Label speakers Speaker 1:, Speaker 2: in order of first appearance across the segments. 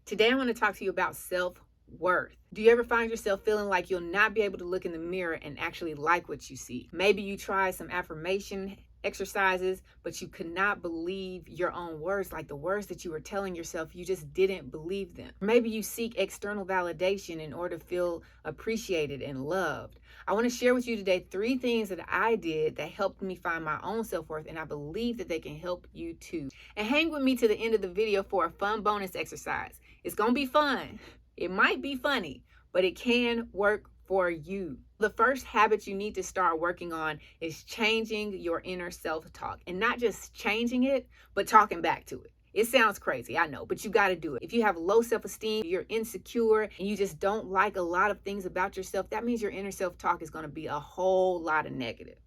Speaker 1: Today I want to talk to you about self-worth. Do you ever find yourself feeling like you'll not be able to look in the mirror and actually like what you see? Maybe you try some affirmation exercises, but you could not believe your own words, like the words that you were telling yourself, you just didn't believe them. Maybe you seek external validation in order to feel appreciated and loved. I want to share with you today 3 things that I did that helped me find my own self-worth, and I believe that they can help you too. And hang with me to the end of the video for a fun bonus exercise. It's going to be fun. It might be funny, but it can work for you. The first habit you need to start working on is changing your inner self-talk, and not just changing it, but talking back to it. It sounds crazy, I know, but you got to do it. If you have low self-esteem, you're insecure, and you just don't like a lot of things about yourself, that means your inner self-talk is going to be a whole lot of negative.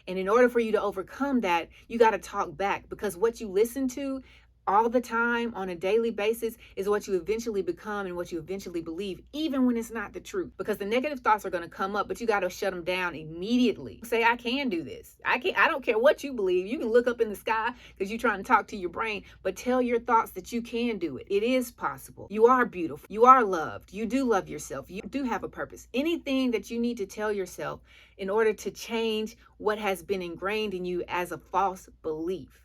Speaker 1: And in order for you to overcome that, you got to talk back, because what you listen to all the time on a daily basis is what you eventually become and what you eventually believe, even when it's not the truth. Because the negative thoughts are going to come up, but you got to shut them down immediately. Say, I can do this. I don't care what you believe. You can look up in the sky because you're trying to talk to your brain, but tell your thoughts that you can do it. It is possible. You are beautiful. You are loved. You do love yourself. You do have a purpose. Anything that you need to tell yourself in order to change what has been ingrained in you as a false belief.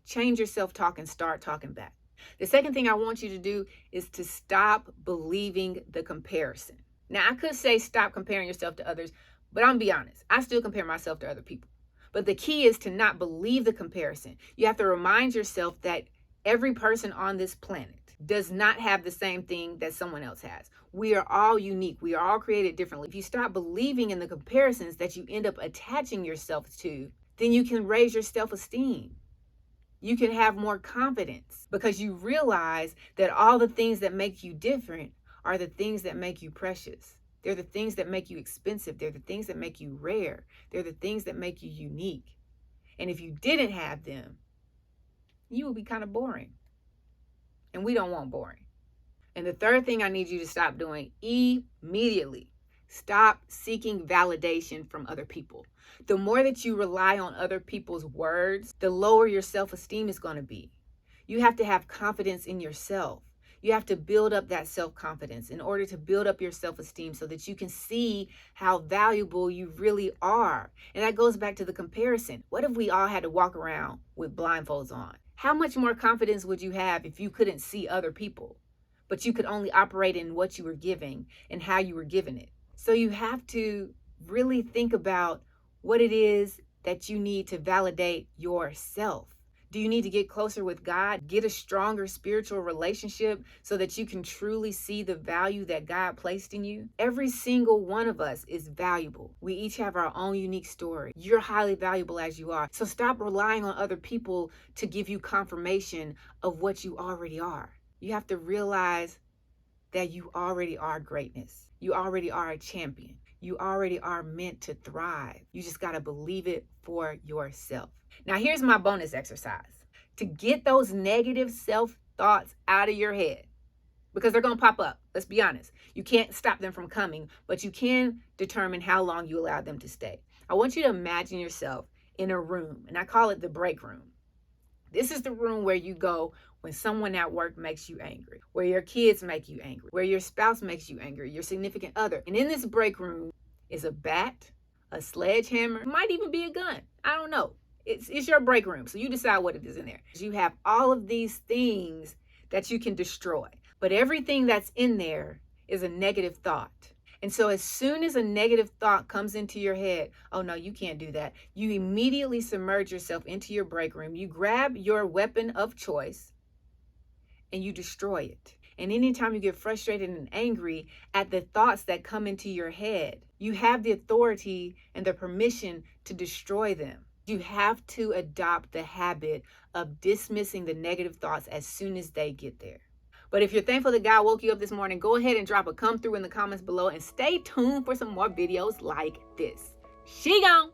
Speaker 1: Change your self-talk and start talking back. The second thing I want you to do is to stop believing the comparison. Now, I could say stop comparing yourself to others, but I'm gonna be honest, I still compare myself to other people. But the key is to not believe the comparison. You have to remind yourself that every person on this planet does not have the same thing that someone else has. We are all unique. We are all created differently. If you stop believing in the comparisons that you end up attaching yourself to, then you can raise your self-esteem. You can have more confidence because you realize that all the things that make you different are the things that make you precious. They're the things that make you expensive. They're the things that make you rare. They're the things that make you unique. And if you didn't have them, you would be kind of boring. And we don't want boring. And the third thing I need you to stop doing immediately, stop seeking validation from other people. The more that you rely on other people's words, the lower your self-esteem is going to be. You have to have confidence in yourself. You have to build up that self-confidence in order to build up your self-esteem so that you can see how valuable you really are. And that goes back to the comparison. What if we all had to walk around with blindfolds on? How much more confidence would you have if you couldn't see other people, but you could only operate in what you were giving and how you were given it? So you have to really think about what it is that you need to validate yourself. Do you need to get closer with God? Get a stronger spiritual relationship so that you can truly see the value that God placed in you? Every single one of us is valuable. We each have our own unique story. You're highly valuable as you are. So stop relying on other people to give you confirmation of what you already are. You have to realize that you already are greatness. You already are a champion. You already are meant to thrive. You just got to believe it for yourself. Now, here's my bonus exercise. To get those negative self-thoughts out of your head, because they're going to pop up. Let's be honest. You can't stop them from coming, but you can determine how long you allow them to stay. I want you to imagine yourself in a room, and I call it the break room. This is the room where you go when someone at work makes you angry, where your kids make you angry, where your spouse makes you angry, your significant other. And in this break room is a bat, a sledgehammer, it might even be a gun. I don't know. It's your break room, so you decide what it is in there. You have all of these things that you can destroy, but everything that's in there is a negative thought. And so as soon as a negative thought comes into your head, oh no, you can't do that, you immediately submerge yourself into your break room. You grab your weapon of choice and you destroy it. And anytime you get frustrated and angry at the thoughts that come into your head, you have the authority and the permission to destroy them. You have to adopt the habit of dismissing the negative thoughts as soon as they get there. But if you're thankful that God woke you up this morning, go ahead and drop a come through in the comments below and stay tuned for some more videos like this. She gone.